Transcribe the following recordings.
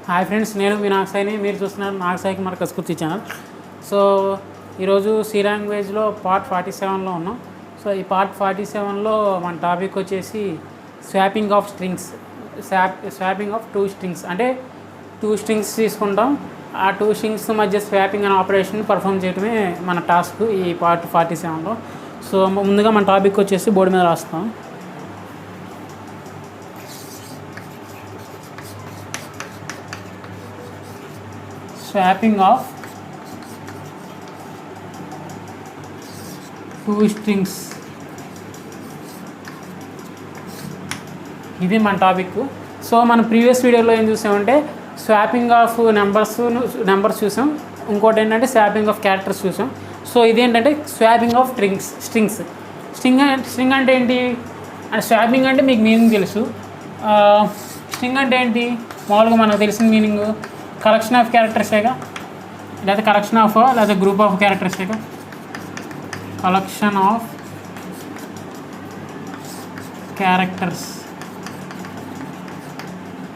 Hi friends, నేను మీ నాగసాయిని. మీరు చూస్తున్నారు నాగసాయికి మార్కస్ కుర్తి ఛానల్. సో ఈరోజు సి లాంగ్వేజ్లో పార్ట్ 47లో ఉన్నాం. సో ఈ పార్ట్ 47లో మన టాపిక్ వచ్చేసి swapping of strings. Swapping of 2 strings అంటే 2 స్ట్రింగ్స్ తీసుకుంటాం. ఆ 2 స్ట్రింగ్స్ మధ్య స్వాపింగ్ అనే ఆపరేషన్ పర్ఫామ్ చేయడమే మన టాస్క్ ఈ పార్ట్ 47లో. సో ముందుగా మన టాపిక్ వచ్చేసి బోర్డు మీద రాస్తాం. స్వాపింగ్ ఆఫ్ 2 స్ట్రింగ్స్, ఇది మన టాపిక్. సో మన ప్రీవియస్ వీడియోలో ఏం చూసామంటే స్వాపింగ్ ఆఫ్ నెంబర్స్ చూసాం. ఇంకోటి ఏంటంటే స్వాపింగ్ ఆఫ్ క్యారెక్టర్స్ చూసాం. సో ఇదేంటంటే స్వాపింగ్ ఆఫ్ స్ట్రింగ్స్. స్ట్రింగ్ అంటే ఏంటి అంటే స్వాపింగ్ అంటే మీకు మీనింగ్ తెలుసు. స్ట్రింగ్ అంటే ఏంటి మామూలుగా మనకు తెలిసిన మీనింగ్ కలెక్షన్ ఆఫ్ క్యారెక్టర్సేగా, లేదా కలెక్షన్ ఆఫ్ లేదా గ్రూప్ ఆఫ్ క్యారెక్టర్సేగా. Collection of characters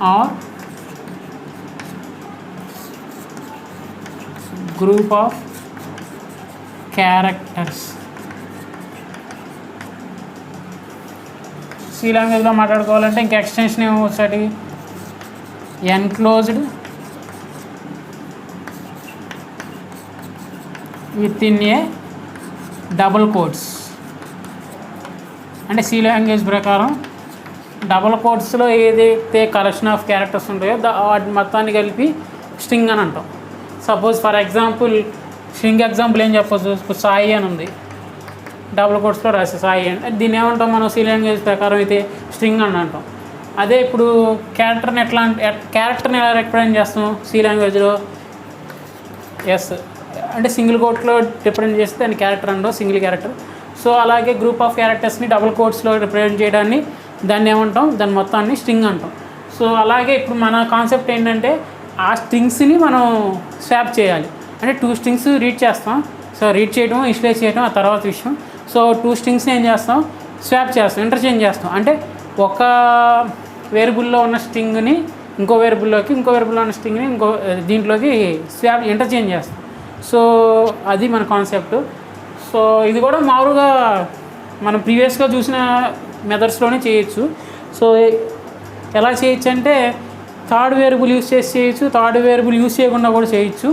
or group of characters. C లాంగ్వేజ్లో మాట్లాడుకోవాలంటే ఇంకా ఎక్స్టెన్షన్ ఏమొచ్చాడు, enclosed with in a double quotes. అంటే సి లాంగ్వేజ్ ప్రకారం డబుల్ కోట్స్లో ఏదైతే కలెక్షన్ ఆఫ్ క్యారెక్టర్స్ ఉంటాయో వాటి మొత్తాన్ని కలిపి స్ట్రింగ్ అని అంటాం. Suppose for example string example ఏం చెప్పచ్చు, ఇప్పుడు సాయి అని ఉంది, డబుల్ కోట్స్లో రాసే సాయి అని. దీన్ని ఏమంటాం మనం సి లాంగ్వేజ్ ప్రకారం అయితే స్ట్రింగ్ అని అంటాం. అదే ఇప్పుడు క్యారెక్టర్ని క్యారెక్టర్ని ఎలా రిప్రజెంట్ చేస్తాం సి లాంగ్వేజ్లో, ఎస్ అంటే సింగిల్ కోట్లో రిప్రజెంట్ చేస్తే దాన్ని క్యారెక్టర్ అంటాం, సింగిల్ క్యారెక్టర్. సో అలాగే గ్రూప్ ఆఫ్ క్యారెక్టర్స్ని డబుల్ కోట్స్లో రిప్రజెంట్ చేయడాన్ని దాన్ని ఏమంటాం, దాని మొత్తాన్ని స్ట్రింగ్ అంటాం. సో అలాగే ఇప్పుడు మన కాన్సెప్ట్ ఏంటంటే ఆ స్ట్రింగ్స్ని మనం స్వాప్ చేయాలి. అంటే 2 స్ట్రింగ్స్ రీడ్ చేస్తాం. సో రీడ్ చేయడం, ఇన్స్టేట్ చేయడం ఆ తర్వాత విషయం. సో 2 స్ట్రింగ్స్ని ఏం చేస్తాం, స్వాప్ చేస్తాం, ఇంటర్చేంజ్ చేస్తాం. అంటే ఒక వేరియబుల్లో ఉన్న స్ట్రింగ్ని ఇంకో వేరియబుల్లోకి, ఇంకో వేరియబుల్లో ఉన్న స్ట్రింగ్ని ఇంకో దీంట్లోకి స్వాప్ ఇంటర్చేంజ్ చేస్తాం. సో అది మన కాన్సెప్ట్. సో ఇది కూడా మామూలుగా మనం ప్రీవియస్గా చూసిన మెథడ్స్లోనే చేయొచ్చు. సో ఎలా చేయొచ్చు అంటే థర్డ్ వేరియబుల్ యూస్ చేసి చేయొచ్చు, థర్డ్ వేరియబుల్ యూస్ చేయకుండా కూడా చేయొచ్చు.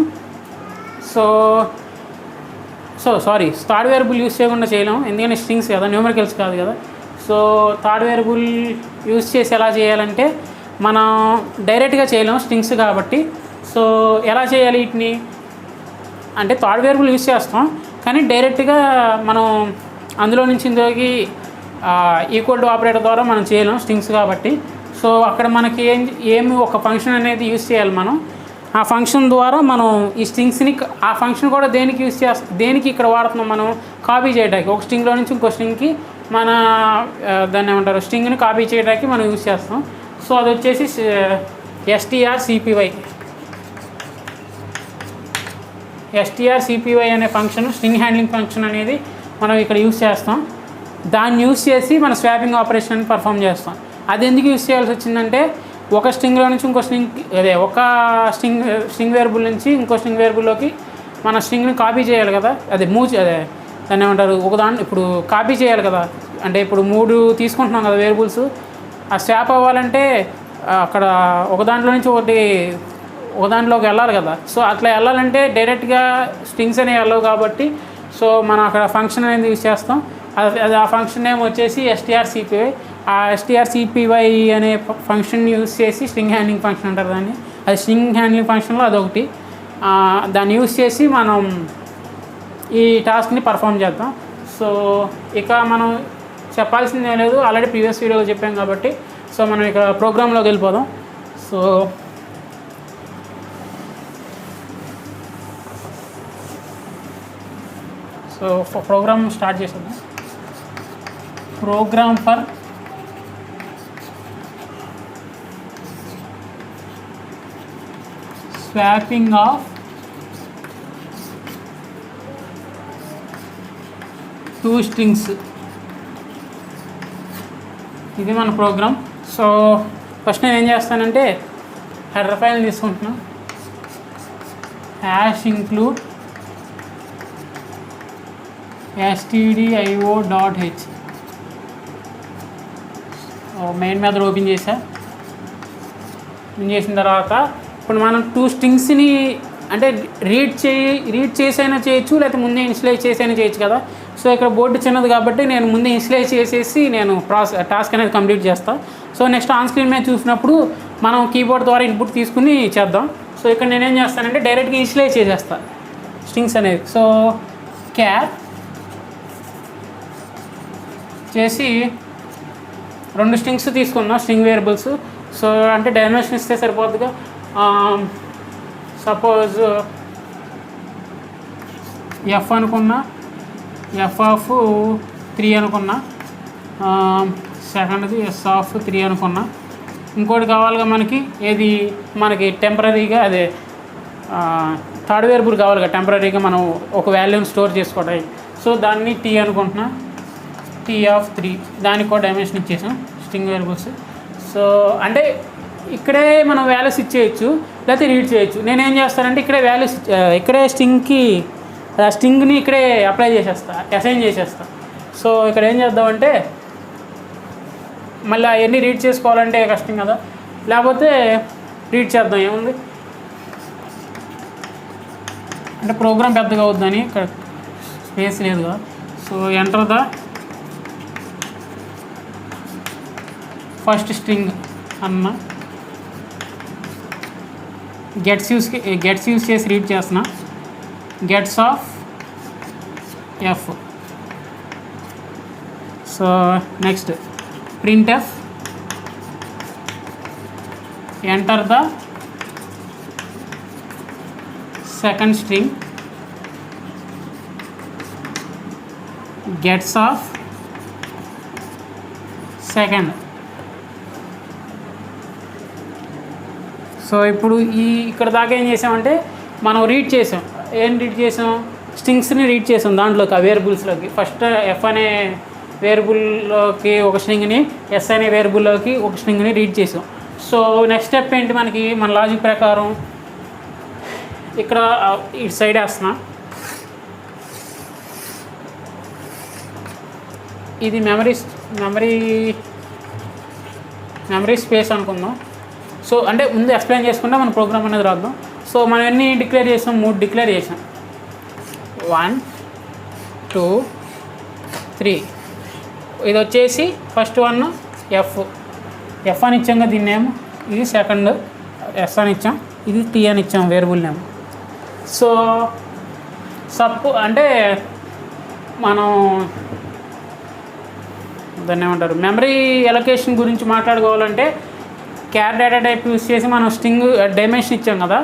థర్డ్ వేరియబుల్ యూస్ చేయకుండా చేయలేము, ఎందుకంటే స్ట్రింగ్స్ కదా, న్యూమరికల్స్ కాదు కదా. సో థర్డ్ వేరియబుల్ యూస్ చేసి ఎలా చేయాలంటే మనం డైరెక్ట్గా చేయలేము, స్ట్రింగ్స్ కాబట్టి. సో ఎలా చేయాలి వీటిని అంటే థర్డ్ వేరియబుల్ యూస్ చేస్తాం, కానీ డైరెక్ట్గా మనం అందులో నుంచి ఇందులోకి ఈక్వల్ టు ఆపరేటర్ ద్వారా మనం చేయలేం, స్ట్రింగ్స్ కాబట్టి. సో అక్కడ మనకి ఏమి ఒక ఫంక్షన్ అనేది యూస్ చేయాలి మనం. ఆ ఫంక్షన్ ద్వారా మనం ఈ స్ట్రింగ్స్ని, ఆ ఫంక్షన్ కూడా దేనికి యూస్ చేస్తాం, దేనికి ఇక్కడ వాడుతున్నాం మనం, కాపీ చేయడానికి. ఒక స్ట్రింగ్లో నుంచి ఇంకో స్ట్రింగ్కి మన దాన్ని ఏమంటారు, స్ట్రింగ్ని కాపీ చేయడానికి మనం యూస్ చేస్తాం. సో అది వచ్చేసి strcpy అనే ఫంక్షన్, స్ట్రింగ్ హ్యాండ్లింగ్ ఫంక్షన్ అనేది మనం ఇక్కడ యూస్ చేస్తాం. దాన్ని యూస్ చేసి మన స్వాపింగ్ ఆపరేషన్ పర్ఫామ్ చేస్తాం. అది ఎందుకు యూస్ చేయాల్సి వచ్చిందంటే ఒక స్ట్రింగ్లో నుంచి ఇంకో ఒక స్ట్రింగ్ వేరియబుల్ నుంచి ఇంకో స్ట్రింగ్ వేరియబుల్లోకి మన స్ట్రింగ్ని కాపీ చేయాలి కదా, దాన్ని ఏమంటారు, ఇప్పుడు కాపీ చేయాలి కదా. అంటే ఇప్పుడు 3 తీసుకుంటున్నాం కదా వేరియబుల్స్, ఆ స్వాప్ అవ్వాలంటే అక్కడ ఒక దాంట్లో నుంచి ఒక దాంట్లోకి వెళ్ళాలి కదా. సో అట్లా వెళ్ళాలంటే డైరెక్ట్గా స్ట్రింగ్స్ అనేవి వెళ్ళవు కాబట్టి సో మనం అక్కడ ఫంక్షన్ అనేది యూజ్ చేస్తాం. అది ఆ ఫంక్షన్ నేమ్ వచ్చేసి strcpy. ఆ strcpy అనే ఫంక్షన్ యూజ్ చేసి స్ట్రింగ్ హ్యాండ్లింగ్ ఫంక్షన్ అంటారు దాన్ని. అది స్ట్రింగ్ హ్యాండ్లింగ్ ఫంక్షన్లో అదొకటి. దాన్ని యూజ్ చేసి మనం ఈ టాస్క్ని పర్ఫామ్ చేద్దాం. సో ఇక మనం చెప్పాల్సిందే లేదు, ఆల్రెడీ ప్రీవియస్ వీడియోలో చెప్పాం కాబట్టి. సో మనం ఇక ప్రోగ్రాంలోకి వెళ్ళిపోదాం. సో ప్రోగ్రామ్ స్టార్ట్ చేసేద్దాం. Program for swapping of 2 strings. ఇది మన ప్రోగ్రామ్. సో ఫస్ట్ నేను ఏం చేస్తానంటే హెడర్ ఫైల్ తీసుకుంటున్నాం, hash include stdio.h main method open చేసా. ఓపెన్ చేసిన తర్వాత ఇప్పుడు మనం 2 స్ట్రింగ్స్ని అంటే రీడ్ చేసైనా చేయొచ్చు, లేకపోతే ముందే ఇన్స్టలైజ్ చేసైనా చేయొచ్చు కదా. సో ఇక్కడ బోర్డు చిన్నది కాబట్టి నేను ముందే ఇన్స్టలైజ్ చేసేసి నేను టాస్క్ అనేది కంప్లీట్ చేస్తాను. సో నెక్స్ట్ ఆన్ స్క్రీన్ మీద చూసినప్పుడు మనం కీబోర్డ్ ద్వారా ఇన్పుట్ తీసుకుని చేద్దాం. సో ఇక్కడ నేనేం చేస్తానంటే డైరెక్ట్గా ఇన్స్టలైజ్ చేసేస్తాను స్ట్రింగ్స్ అనేది. సో క్యార్ చేసి 2 స్ట్రింగ్స్ తీసుకున్నాం, స్ట్రింగ్ వేరియబుల్స్. సో అంటే డైమెన్షన్ ఇస్తే సరిపోతుందిగా. సపోజ్ ఎఫ్ అనుకున్నా, f(3) అనుకున్నా, సెకండ్ది s(3) అనుకున్నా. ఇంకోటి కావాలిగా మనకి, ఏది మనకి టెంపరీగా అదే థర్డ్ వేరియబుల్ కావాలిగా టెంపరీగా మనం ఒక వాల్యూని స్టోర్ చేసుకోవడానికి. సో దాన్ని t అనుకుంటున్నా, t(3). దానికి కూడా డైమెన్షన్ ఇచ్చేసాం స్ట్రింగ్ వేరియబుల్స్. సో అంటే ఇక్కడే మనం వాల్యూస్ ఇచ్చేయచ్చు, లేకపోతే రీడ్ చేయొచ్చు. నేనేం చేస్తానంటే ఇక్కడే వాల్యూస్ ఇక్కడే స్ట్రింగ్ని ఇక్కడే అప్లై చేసేస్తా, అసైన్ చేసేస్తా. సో ఇక్కడ ఏం చేద్దామంటే మళ్ళీ అవన్నీ రీడ్ చేసుకోవాలంటే కష్టం కదా, లేకపోతే రీడ్ చేద్దాం, ఏముంది అంటే ప్రోగ్రామ్ పెద్దగా అవుద్దని ఇక్కడ స్పేస్ లేదు కదా. So enter the first string అన్న, గెట్స్ యూస్ చేసి రీడ్ చేస్తున్నా, gets of F. So next printf enter the second string, gets of second. So ఇప్పుడు ఇక్కడ దాకా ఏం చేసామంటే మనం రీడ్ చేసాం. ఏం రీడ్ చేసాం? స్ట్రింగ్స్ని రీడ్ చేసాం దాంట్లోకి, ఆ వేరియబుల్స్లోకి. ఫస్ట్ ఎఫ్ అనే వేరియబుల్లోకి ఒక స్ట్రింగ్ని, ఎస్ అనే వేరియబుల్లోకి ఒక స్ట్రింగ్ని రీడ్ చేసాం. సో నెక్స్ట్ స్టెప్ ఏంటి మనకి? మన లాజిక్ ప్రకారం ఇక్కడ ఇటు సైడ్ వేస్తున్నా, ఇది మెమరీ స్పేస్ అనుకుందాం. సో అంటే ముందు ఎక్స్ప్లెయిన్ చేసుకుంటే మన ప్రోగ్రామ్ అనేది రాద్దాం. సో మనం ఎన్ని డిక్లేర్ చేసాం? 3 డిక్లేర్ చేసాం. 1 2 3. ఇది వచ్చేసి ఫస్ట్ వన్ ఎఫ్ అని ఇచ్చాం కదా, దీన్ని ఏమో ఇది సెకండ్ ఎస్ అని ఇచ్చాం, ఇది టీ అని ఇచ్చాం వేరియబుల్ నేమ్. సో అంటే మనం దాన్ని ఏమంటారు, మెమరీ ఎలొకేషన్ గురించి మాట్లాడుకోవాలంటే క్యార్ డేటా టైప్ యూస్ చేసి మనం స్ట్రింగ్ డైమెన్షన్ ఇచ్చాం కదా.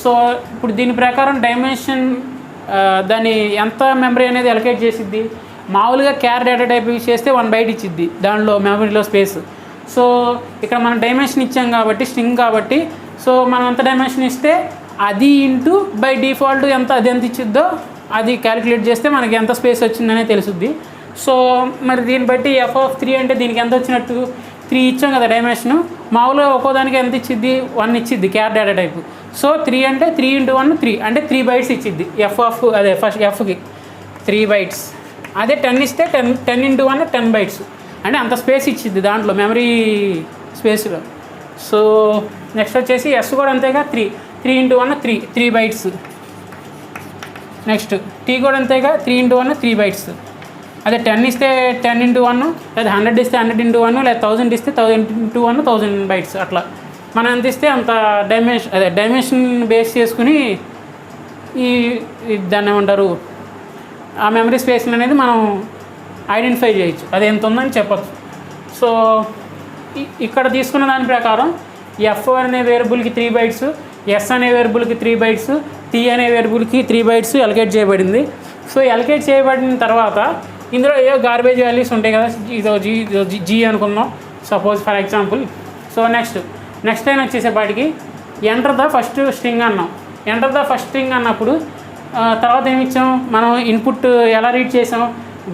సో ఇప్పుడు దీని ప్రకారం డైమెన్షన్ దాన్ని ఎంత మెమరీ అనేది ఎలొకేట్ చేసిద్ది? మామూలుగా క్యార్ డేటా టైప్ యూస్ చేస్తే 1 బైట్ ఇచ్చిద్ది దానిలో మెమరీలో స్పేస్. సో ఇక్కడ మనం డైమెన్షన్ ఇచ్చాం కాబట్టి, స్ట్రింగ్ కాబట్టి, సో మనం ఎంత డైమెన్షన్ ఇస్తే అది ఇంటూ బై డిఫాల్ట్ ఎంత ఇచ్చిద్దో అది క్యాలిక్యులేట్ చేస్తే మనకి ఎంత స్పేస్ వచ్చిందనే తెలుసుద్ది. సో మరి దీన్ని బట్టి f(3) అంటే దీనికి ఎంత వచ్చినట్టు? 3 ఇచ్చాం కదా డైమెన్షను. మామూలుగా ఒక్కోదానికి ఎంత ఇచ్చిద్ది? 1 ఇచ్చిద్ది క్యార్ డేటా టైప్. సో 3 అంటే 3 × 1 3 అంటే 3 బైట్స్ ఇచ్చిద్ది అదే ఫస్ట్ ఎఫ్కి 3 బైట్స్. అదే 10 ఇస్తే 10 × 1 10 బైట్స్ అంటే అంత స్పేస్ ఇచ్చిద్ది దాంట్లో మెమరీ స్పేస్లో. సో నెక్స్ట్ వచ్చేసి ఎస్ కూడా అంతేగా, 3 × 1 3 బైట్స్. నెక్స్ట్ టీ కూడా అంతేగా, 3 × 1 3 బైట్స్. అదే 10 ఇస్తే 10 × 1, లేదా 100 ఇస్తే 100 × 1, లేదా 1000 ఇస్తే 1000 × 1 1000 బైట్స్. అట్లా మనం ఎంత ఇస్తే అంత డైమెన్షన్ బేస్ చేసుకుని దాన్ని ఏమంటారు, ఆ మెమరీ స్పేస్ అనేది మనం ఐడెంటిఫై చేయొచ్చు, అది ఎంత ఉందని చెప్పచ్చు. సో ఇక్కడ తీసుకున్న దాని ప్రకారం ఎఫ్ అనే వేరియబుల్కి 3 బైట్స్, ఎస్ అనే వేరియబుల్కి 3 బైట్స్, టీ అనే వేరియబుల్కి 3 బైట్స్ ఎలకేట్ చేయబడింది. సో ఎలకేట్ చేయబడిన తర్వాత ఇందులో ఏవో గార్బేజ్ వాల్యూస్ ఉంటాయి కదా, ఇదో జీ అనుకుందాం suppose for example. So next time వచ్చేసేపాటికి ఎంటర్ ద ఫస్ట్ స్ట్రింగ్ అన్నాం. ఎంటర్ ద ఫస్ట్ స్ట్రింగ్ అన్నప్పుడు తర్వాత ఏమి ఇచ్చాం? మనం ఇన్పుట్ ఎలా రీడ్ చేసాం?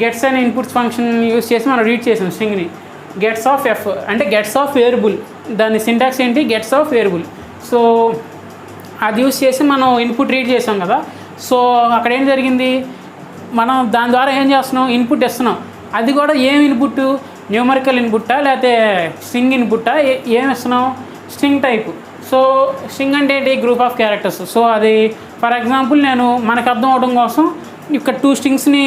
గెట్స్ అనే ఇన్పుట్స్ ఫంక్షన్ యూస్ చేసి మనం రీడ్ చేసాం స్ట్రింగ్ని. గెట్స్ ఆఫ్ ఎఫ్ అంటే గెట్స్ ఆఫ్ వేరియబుల్, దాని సింటాక్స్ ఏంటి? Gets of variable. సో అది యూస్ చేసి మనం ఇన్పుట్ రీడ్ చేసాం కదా. సో అక్కడ ఏం జరిగింది, మనం దాని ద్వారా ఏం చేస్తున్నాం, ఇన్పుట్ ఇస్తున్నాం. అది కూడా ఏం ఇన్పుట్, న్యూమరికల్ ఇన్పుట్టా లేకపోతే స్ట్రింగ్ ఇన్పుట్టా, ఏం ఇస్తున్నాం, స్ట్రింగ్ టైపు. సో స్ట్రింగ్ అంటే ఏంటి, గ్రూప్ ఆఫ్ క్యారెక్టర్స్. సో అది ఫర్ ఎగ్జాంపుల్ నేను మనకు అర్థం అవడం కోసం ఇక్కడ 2 స్ట్రింగ్స్ని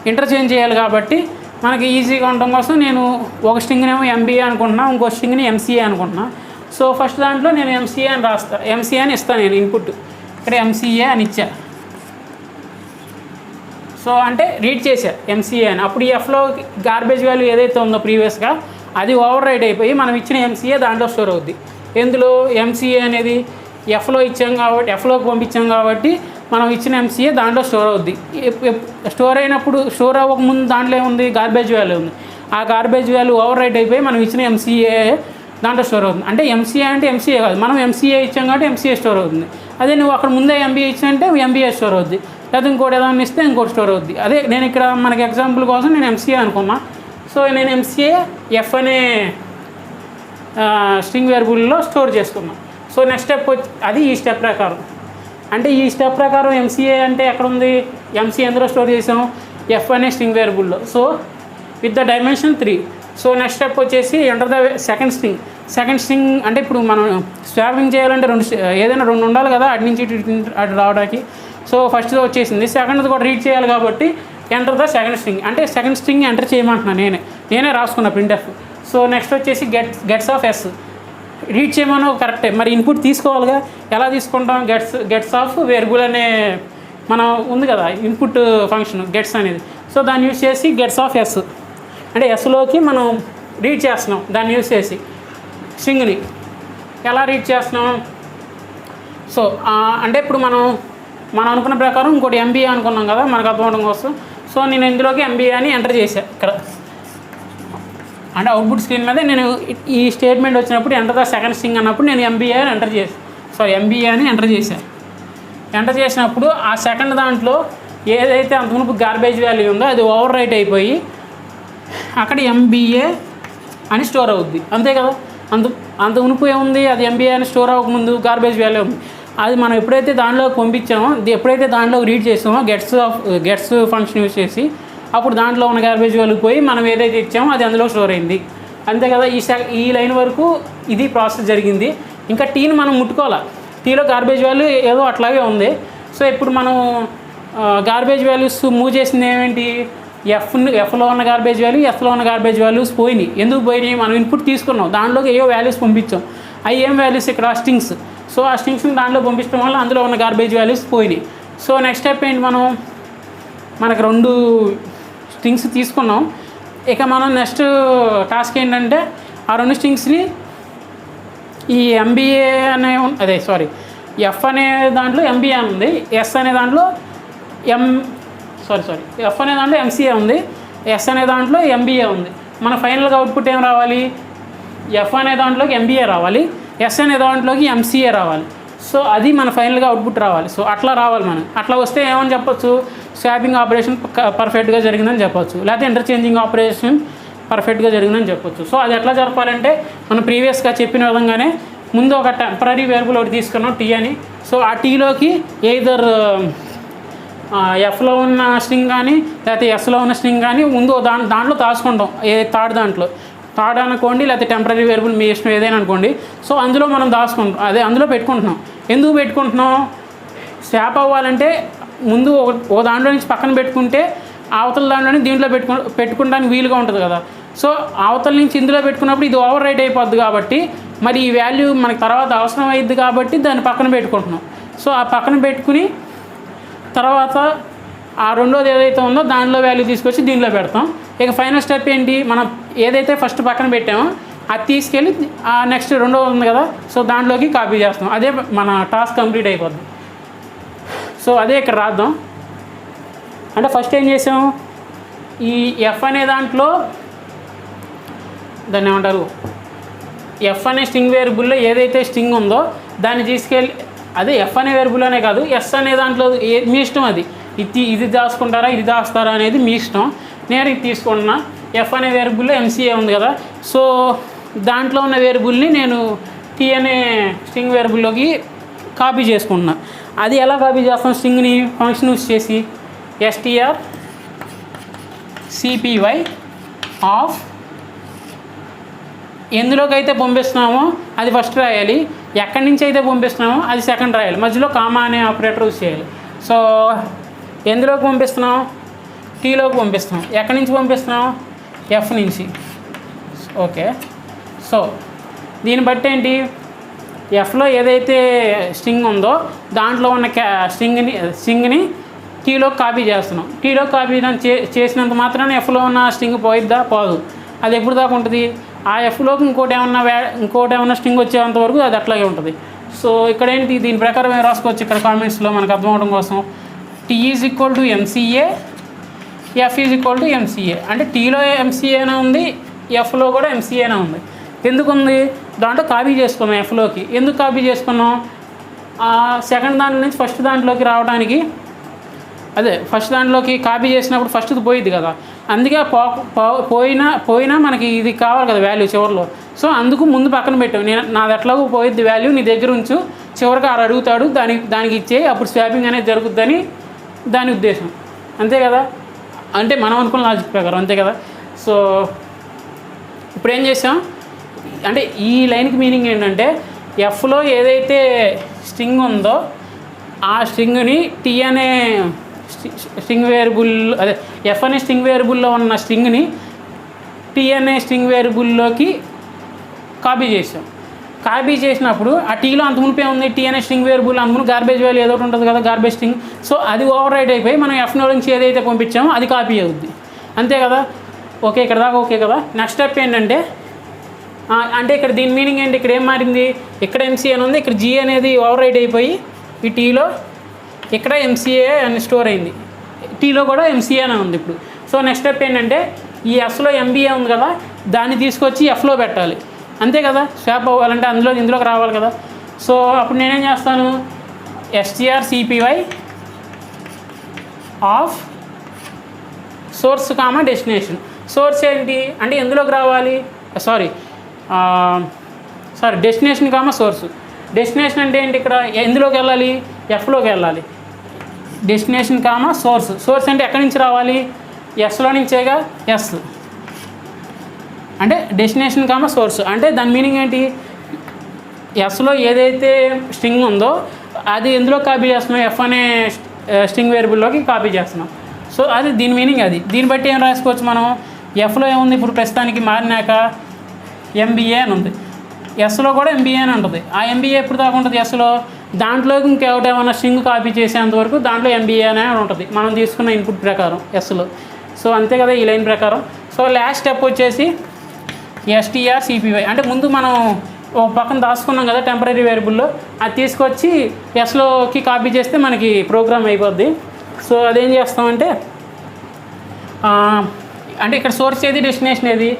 ఇంటర్చేంజ్ చేయాలి కాబట్టి మనకి ఈజీగా ఉండడం కోసం నేను ఒక స్ట్రింగ్నేమో MBA అనుకుంటున్నా, ఇంకో స్ట్రింగ్ని MCA అనుకుంటున్నా. సో ఫస్ట్ దాంట్లో నేను MCA అని రాస్తాను, MCA అని ఇస్తాను నేను ఇన్పుట్. ఇక్కడ MCA అని ఇచ్చా. సో అంటే రీడ్ చేశా MCA అని. అప్పుడు ఈ Fలో గార్బేజ్ వాల్యూ ఏదైతే ఉందో ప్రీవియస్గా అది ఓవర్ రైడ్ అయిపోయి మనం ఇచ్చిన MCA దాంట్లో స్టోర్ అవుద్ది. ఎందులో MCA అనేది Fలో ఇచ్చాం కాబట్టి, Fలోకి పంపించాం కాబట్టి మనం ఇచ్చిన MCA దాంట్లో స్టోర్ అవుద్ది. స్టోర్ అయినప్పుడు స్టోర్ అవ్వకముందు దాంట్లో ఏముంది, గార్బేజ్ వాల్యూ ఉంది. ఆ గార్బేజ్ వాల్యూ ఓవర్ రైడ్ అయిపోయి మనం ఇచ్చిన MCA దాంట్లో స్టోర్ అవుతుంది. అంటే MCA అంటే MCA కాదు, మనం MCA ఇచ్చాం కాబట్టి MCA స్టోర్ అవుతుంది. అదే నువ్వు అక్కడ ముందే MBA ఇచ్చానంటే MBA స్టోర్ అవుద్ది, లేదా ఇంకోటి ఏదైనా ఇస్తే ఇంకోటి స్టోర్ అవుద్ది. అదే నేను ఇక్కడ మనకి ఎగ్జాంపుల్ కోసం నేను MCA అనుకున్నా. సో నేను MCA F అనే స్ట్రింగ్ వేరియబుల్లో స్టోర్ చేసుకున్నాను. సో నెక్స్ట్ స్టెప్ వచ్చి అది ఈ స్టెప్ ప్రకారం. అంటే ఈ స్టెప్ ప్రకారం MCA అంటే ఎక్కడ ఉంది, MCA ఎందులో స్టోర్ చేసాం, F అనే స్ట్రింగ్ వేరియబుల్లో. So with the dimension 3. So next step వచ్చేసి enter the second string. Second string అంటే ఇప్పుడు మనం స్వాపింగ్ చేయాలంటే ఏదైనా 2 ఉండాలి కదా, అటు నుంచి అటు రావడానికి. సో ఫస్ట్ది వచ్చేసింది, సెకండ్ది కూడా రీడ్ చేయాలి కాబట్టి ఎంటర్ ద సెకండ్ స్ట్రింగ్. అంటే సెకండ్ స్ట్రింగ్ ఎంటర్ చేయమంటున్నాను, నేనే రాసుకున్నా ప్రింట్ఎఫ్. సో నెక్స్ట్ వచ్చేసి గెట్స్ ఆఫ్ S. రీడ్ చేయమనో కరెక్టే, మరి ఇన్పుట్ తీసుకోవాలిగా. ఎలా తీసుకుంటాం, గెట్స్ ఆఫ్ వేరియబుల్ అనే మనం ఉంది కదా ఇన్పుట్ ఫంక్షన్ గెట్స్ అనేది. సో దాన్ని యూజ్ చేసి గెట్స్ ఆఫ్ S అంటే Sలోకి మనం రీడ్ చేస్తున్నాం. దాన్ని యూజ్ చేసి స్ట్రింగ్ని ఎలా రీడ్ చేస్తున్నాం. సో అంటే ఇప్పుడు మనం అనుకున్న ప్రకారం ఇంకోటి MBA అనుకున్నాం కదా మనకు అర్థం అవడం కోసం. సో నేను ఇందులోకి MBA అని ఎంటర్ చేశాను ఇక్కడ. అంటే అవుట్పుట్ స్క్రీన్ మీద నేను ఈ స్టేట్మెంట్ వచ్చినప్పుడు ఎంటర్ ద సెకండ్ స్ట్రింగ్ అన్నప్పుడు నేను MBA అని ఎంటర్ చేశాను. ఎంటర్ చేసినప్పుడు ఆ సెకండ్ దాంట్లో ఏదైతే అంతమునుపు గార్బేజ్ వాల్యూ ఉందో అది ఓవర్ రైట్ అయిపోయి అక్కడ MBA అని స్టోర్ అవుద్ది, అంతే కదా. అంత మునుపు ఏముంది, అది MBA అని స్టోర్ అవ్వకముందు గార్బేజ్ వాల్యూ ఉంది. అది మనం ఎప్పుడైతే దాంట్లోకి పంపించామో, ఎప్పుడైతే దాంట్లోకి రీడ్ చేసామో గెట్స్ ఫంక్షన్ యూజ్ చేసి, అప్పుడు దాంట్లో ఉన్న గార్బేజ్ వాల్యూ పోయి మనం ఏదైతే ఇచ్చామో అది అందులో స్టోర్ అయింది, అంతే కదా. ఈ లైన్ వరకు ఇది ప్రాసెస్ జరిగింది. ఇంకా టీని మనం ముట్టుకోవాలి. టీలో గార్బేజ్ వాల్యూ ఏదో అట్లాగే ఉంది. సో ఇప్పుడు మనం గార్బేజ్ వాల్యూస్ మూవ్ చేసింది ఏమేంటి, Fలో ఉన్న గార్బేజ్ వాల్యూ, Fలో ఉన్న గార్బేజ్ వాల్యూస్ పోయినాయి. ఎందుకు పోయినాయి, మనం ఇన్పుట్ తీసుకున్నాం, దాంట్లోకి ఏవో వాల్యూస్ పంపించాం. అవి ఏం వాల్యూస్, ఇక్కడ స్ట్రింగ్స్. సో ఆ స్ట్రింగ్స్ని దాంట్లో పంపించడం వల్ల అందులో ఉన్న గార్బేజ్ వాల్యూస్ పోయినాయి. సో నెక్స్ట్ స్టెప్ ఏంటి, మనకు 2 స్ట్రింగ్స్ తీసుకున్నాం. ఇక మనం నెక్స్ట్ టాస్క్ ఏంటంటే ఆ 2 స్ట్రింగ్స్ని ఈ MBA అనే F అనే దాంట్లో MBA ఉంది, S అనే దాంట్లో F అనే దాంట్లో MCA ఉంది, S అనే దాంట్లో MBA ఉంది. మన ఫైనల్గా అవుట్పుట్ ఏం రావాలి, F అనే దాంట్లోకి MBA రావాలి, S అనే దాంట్లోకి MCA రావాలి. సో అది మన ఫైనల్గా అవుట్పుట్ రావాలి. సో అట్లా రావాలి. మనం అట్లా వస్తే ఏమని చెప్పొచ్చు, స్వాపింగ్ ఆపరేషన్ పర్ఫెక్ట్గా జరిగిందని చెప్పొచ్చు, లేకపోతే ఇంటర్చేంజింగ్ ఆపరేషన్ పర్ఫెక్ట్గా జరిగిందని చెప్పొచ్చు. సో అది ఎట్లా జరపాలంటే మనం ప్రీవియస్గా చెప్పిన విధంగానే ముందు ఒక టెంపరీ వేరియబుల్ ఒకటి తీసుకున్నాం T అని. సో ఆ Tలోకి ఎయిదర్ Fలో ఉన్న స్ట్రింగ్ కానీ లేకపోతే Sలో ఉన్న స్ట్రింగ్ కానీ ముందు దాంట్లో దాచుకుంటాం. థర్డ్ అనుకోండి, లేకపోతే టెంపరీ వేరియబుల్ మీ ఇష్టం ఏదైనా అనుకోండి. సో అందులో మనం దాచుకుంటాం, అందులో పెట్టుకుంటున్నాం. ఎందుకు పెట్టుకుంటున్నాం, స్వాప్ అవ్వాలంటే ముందు ఒక దాంట్లో నుంచి పక్కన పెట్టుకుంటే అవతల దాంట్లోని దీంట్లో పెట్టుకోవడానికి వీలుగా ఉంటుంది కదా. సో అవతల నుంచి ఇందులో పెట్టుకున్నప్పుడు ఇది ఓవర్ రైట్ అయిపోద్ది కాబట్టి మరి ఈ వాల్యూ మనకి తర్వాత అవసరం అయ్యిద్ది కాబట్టి దాన్ని పక్కన పెట్టుకుంటున్నాం. సో ఆ పక్కన పెట్టుకుని తర్వాత ఆ రెండోది ఏదైతే ఉందో దాంట్లో వాల్యూ తీసుకొచ్చి దీంట్లో పెడతాం. ఇక ఫైనల్ స్టెప్ ఏంటి, మనం ఏదైతే ఫస్ట్ పక్కన పెట్టామో అది తీసుకెళ్ళి ఆ నెక్స్ట్ రెండోది ఉంది కదా, సో దాంట్లోకి కాపీ చేస్తాం. అదే మన టాస్క్ కంప్లీట్ అయిపోద్ది. సో అదే ఇక్కడ రాద్దాం. అంటే ఫస్ట్ ఏం చేసాం, ఈ F అనే దాంట్లో దాన్ని ఏమంటారు, F అనే స్ట్రింగ్ వేరియబుల్లో ఏదైతే స్ట్రింగ్ ఉందో దాన్ని తీసుకెళ్ళి, అదే F అనే వేరియబుల్ అనే కాదు, S అనే దాంట్లో మీ ఇష్టం, అది ఇది దాచుకుంటారా ఇది దాస్తారా అనేది మీ ఇష్టం. నేను ఇది తీసుకుంటున్నా. F అనే వేరియబుల్లో MCA ఉంది కదా, సో దాంట్లో ఉన్న వేరియబుల్ని నేను టీ అనే స్ట్రింగ్ వేరియబుల్లోకి కాపీ చేసుకుంటున్నా. అది ఎలా కాపీ చేస్తాం? స్ట్రింగ్ని ఫంక్షన్ యూస్ చేసి str cpy ఆఫ్ ఎందులోకి అయితే పంపిస్తున్నామో అది ఫస్ట్ రాయాలి, ఎక్కడి నుంచి అయితే పంపిస్తున్నామో అది సెకండ్ రాయాలి, మధ్యలో కామా అనే ఆపరేటర్ యూస్ చేయాలి. సో ఎందులోకి పంపిస్తున్నాం? టీలోకి పంపిస్తున్నాం. ఎక్కడి నుంచి పంపిస్తున్నాం? ఎఫ్ నుంచి. ఓకే, సో దీన్ని బట్టి ఏంటి, ఎఫ్లో ఏదైతే స్ట్రింగ్ ఉందో దాంట్లో ఉన్న స్ట్రింగ్ని టీలోకి కాపీ చేస్తున్నాం. టీలోకి కాపీ చేసినంత మాత్రాన ఎఫ్లో ఉన్న స్ట్రింగ్ పోయిద్దా? పోదు. అది ఎప్పుడు దాకా ఉంటుంది? ఆ ఎఫ్లోకి ఇంకోటి ఏమన్నా స్ట్రింగ్ వచ్చేంత వరకు అది అట్లాగే ఉంటుంది. సో ఇక్కడ ఏంటి, దీని ప్రకారం ఏం రాసుకోవచ్చు ఇక్కడ కామెంట్స్లో మనకు అర్థం అవడం కోసం, T is equal to MCA, F is equal to MCA. అంటే టీలో ఎంసీఏనే ఉంది, ఎఫ్లో కూడా ఎంసీఏనే ఉంది. ఎందుకు ఉంది? దాంట్లో కాపీ చేసుకున్నాం ఎఫ్లోకి. ఎందుకు కాపీ చేసుకున్నాం? సెకండ్ దాంట్లో నుంచి ఫస్ట్ దాంట్లోకి రావడానికి, అదే ఫస్ట్ దాంట్లోకి కాపీ చేసినప్పుడు ఫస్ట్ది పోయిద్ది కదా, అందుకే పోయినా మనకి ఇది కావాలి కదా వాల్యూ చివరిలో. సో అందుకు ముందు పక్కన పెట్టాం. నాది ఎట్లాగో పోయిద్ది వాల్యూ, నీ దగ్గర ఉంచు, చివరికి ఆడు అడుగుతాడు, దానికి ఇచ్చే, అప్పుడు స్వాపింగ్ అనేది జరుగుద్దని దాని ఉద్దేశం. అంతే కదా, అంటే మనం అనుకున్న లాజిక్ ప్రకారం అంతే కదా. సో ఇప్పుడు ఏం చేసాం అంటే ఈ లైన్కి మీనింగ్ ఏంటంటే, ఎఫ్లో ఏదైతే స్ట్రింగ్ ఉందో ఆ స్ట్రింగ్ని టీ అనే స్ట్రింగ్ వేరియబుల్, అదే ఎఫ్ అనే స్ట్రింగ్ వేరియబుల్లో ఉన్న స్ట్రింగ్ని టీ అనే స్ట్రింగ్ వేరియబుల్లోకి కాపీ చేసాం. కాపీ చేసినప్పుడు ఆ టీలో అంత మునిపే ఉంది, టీ అనే స్ట్రింగ్ వేరియబుల్ అందుకు గార్బేజ్ వాల్యూ ఏదో ఉంటుంది కదా, గార్బేజ్ స్ట్రింగ్. సో అది ఓవర్ రైట్ అయిపోయి మనం ఎఫ్లో నుంచి ఏదైతే పంపించామో అది కాపీ అవుద్ది. అంతే కదా. ఓకే, ఇక్కడ దాకా ఓకే కదా. నెక్స్ట్ స్టెప్ ఏంటంటే, అంటే ఇక్కడ దీని మీనింగ్ ఏంటి, ఇక్కడ ఏం మారింది, ఇక్కడ ఎంసీఏ అని ఉంది, ఇక్కడ జీ అనేది ఓవర్ రైట్ అయిపోయి ఈ టీలో ఇక్కడ ఎంసీఏ అని స్టోర్ అయింది, టీలో కూడా ఎంసీఏ అని ఉంది ఇప్పుడు. సో నెక్స్ట్ స్టెప్ ఏంటంటే, ఈ ఎఫ్లో ఎంబీఏ ఉంది కదా, దాన్ని తీసుకొచ్చి ఎఫ్లో పెట్టాలి. అంతే కదా, స్వాప్ అవ్వాలంటే ఇందులోకి రావాలి కదా. సో అప్పుడు నేనేం చేస్తాను, str cpy of swords comma destination. Source ఏంటి అంటే ఎందులోకి రావాలి, డెస్టినేషన్ కామా సోర్స్. డెస్టినేషన్ అంటే ఏంటి, ఇక్కడ ఎందులోకి వెళ్ళాలి, ఎఫ్లోకి వెళ్ళాలి. Destination comma source. సోర్స్ అంటే ఎక్కడి నుంచి రావాలి, ఎస్లో నుంచేగా, ఎస్ అంటే డెస్టినేషన్ కామా సోర్స్. అంటే దాని మీనింగ్ ఏంటి, ఎస్లో ఏదైతే స్ట్రింగ్ ఉందో అది ఎందులో కాపీ చేస్తున్నాం, ఎఫ్ అనే స్ట్రింగ్ వేరియబుల్లోకి కాపీ చేస్తున్నాం. సో అది దీని మీనింగ్. అది దీన్ని బట్టి ఏం రాసుకోవచ్చు మనం, ఎఫ్లో ఏముంది ఇప్పుడు ప్రస్తుతానికి మారినాక ఎంబీఏ అని ఉంది, ఎస్లో కూడా ఎంబీఏ అని ఉంటుంది. ఆ ఎంబీఏ ఎప్పుడు దాకా ఉంటుంది ఎస్లో, దాంట్లోకి ఇంకేమైనా స్ట్రింగ్ కాపీ చేసేంత వరకు దాంట్లో ఎంబీఏ అనే ఉంటుంది మనం తీసుకున్న ఇన్పుట్ ప్రకారం ఎస్లో. సో అంతే కదా ఈ లైన్ ప్రకారం. సో లాస్ట్ స్టెప్ వచ్చేసి str cpy, అంటే ముందు మనం ఓ పక్కన దాచుకున్నాం కదా టెంపరీ వేరియబుల్లో, అది తీసుకొచ్చి ఎస్లోకి కాపీ చేస్తే మనకి ప్రోగ్రామ్ అయిపోద్ది. సో అదేం చేస్తామంటే, అంటే ఇక్కడ సోర్స్ ఏది, డెస్టినేషన్ ఏది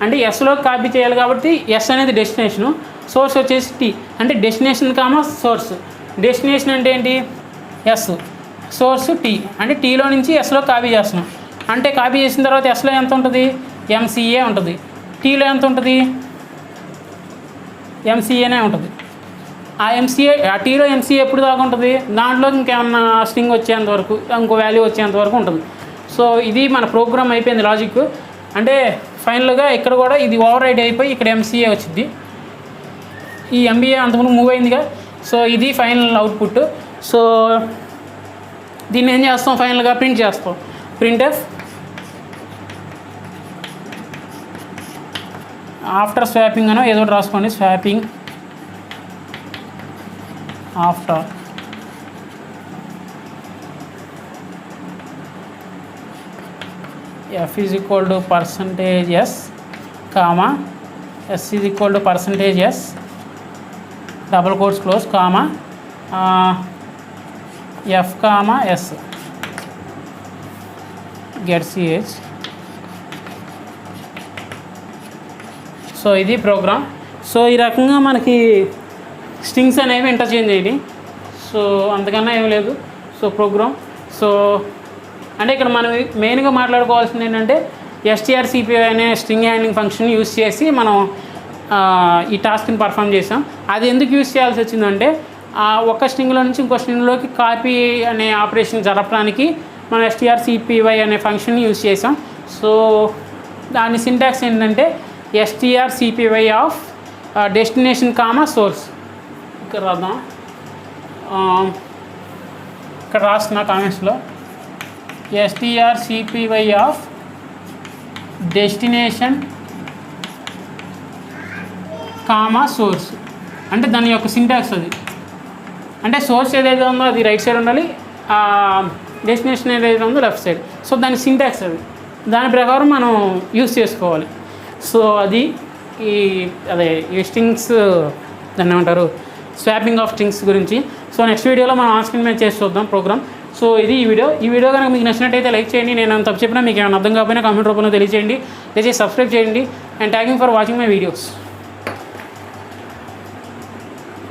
అంటే ఎస్లోకి కాపీ చేయాలి కాబట్టి ఎస్ అనేది డెస్టినేషను, సోర్స్ వచ్చేసి టీ. అంటే డెస్టినేషన్ కామా సోర్స్. డెస్టినేషన్ అంటే ఏంటి, ఎస్, సోర్స్ టీ. అంటే టీలో నుంచి ఎస్లో కాపీ చేస్తున్నాం. అంటే కాపీ చేసిన తర్వాత ఎస్లో ఎంత ఉంటుంది, ఎంసీఏ ఉంటుంది. టీలో ఎంత ఉంటుంది, ఎంసీఏనే ఉంటుంది. ఆ టీలో ఎంసీఏ ఎప్పుడు దాకా ఉంటుంది, దాంట్లో ఇంకేమన్నా స్ట్రింగ్ వచ్చేంత వరకు, ఇంకో వాల్యూ వచ్చేంత వరకు ఉంటుంది. సో ఇది మన ప్రోగ్రామ్ అయిపోయింది లాజిక్. అంటే ఫైనల్గా ఇక్కడ కూడా ఇది ఓవర్ రైడ్ అయిపోయి ఇక్కడ ఎంసీఏ వచ్చింది, ఈ ఎంబీఏ అంతకుముందు మూవ్ అయిందిగా. సో ఇది ఫైనల్ అవుట్పుట్. సో దీన్ని ఏం చేస్తాం, ఫైనల్గా ప్రింట్ చేస్తాం. ప్రింట్ఎఫ్ ఆఫ్టర్ స్వాపింగ్ అనో ఏదో రాసుకోండి, swapping after f is equal to percentage s comma s is equal to percentage s double quotes close comma f comma s get ch. So ఇది programme. So ఈ రకంగా మనకి strings అనేవి interchange అయ్యి, so అంతకన్నా ఏం లేదు. So programme. సో అంటే ఇక్కడ మనం మెయిన్గా మాట్లాడుకోవాల్సింది ఏంటంటే str cpy అనే స్ట్రింగ్ హ్యాండ్లింగ్ ఫంక్షన్ యూజ్ చేసి మనం ఈ టాస్క్ని పర్ఫామ్ చేసాం. అది ఎందుకు యూజ్ చేయాల్సి వచ్చిందంటే ఒక స్ట్రింగ్లో నుంచి ఇంకో స్ట్రింగ్లోకి కాపీ అనే ఆపరేషన్ జరపడానికి మనం strcpy అనే ఫంక్షన్ని యూజ్ చేసాం. సో దాని సింటాక్స్ ఏంటంటే strcpy of destination comma source. ఇక్కడ రాద్దాం, ఇక్కడ రాస్తున్నా కామెంట్స్లో strcpy of destination comma source అంటే దాని యొక్క సింటాక్స్ అది. అంటే సోర్స్ ఏదైతే ఉందో అది రైట్ సైడ్ ఉండాలి, డెస్టినేషన్ ఏదైతే ఉందో లెఫ్ట్ సైడ్. సో దాని సింటాక్స్ అది, దాని ప్రకారం మనం యూస్ చేసుకోవాలి. సో అది ఈ స్ట్రింగ్స్ దాన్ని ఏమంటారు, స్వాపింగ్ ఆఫ్ స్ట్రింగ్స్ గురించి. సో నెక్స్ట్ వీడియోలో మనం ఆన్ స్క్రీన్ మీద చేసి చూద్దాం ప్రోగ్రామ్. సో ఇది ఈ వీడియో కనుక మీకు నచ్చినట్టయితే లైక్ చేయండి. నేను తప్పు చెప్పినా మీకు ఏమైనా అర్థం కాకపోయినా కామెంట్ రూపంలో తెలియజేయండి. దయచేసి సబ్స్క్రైబ్ చేయండి. And thank you for watching my videos.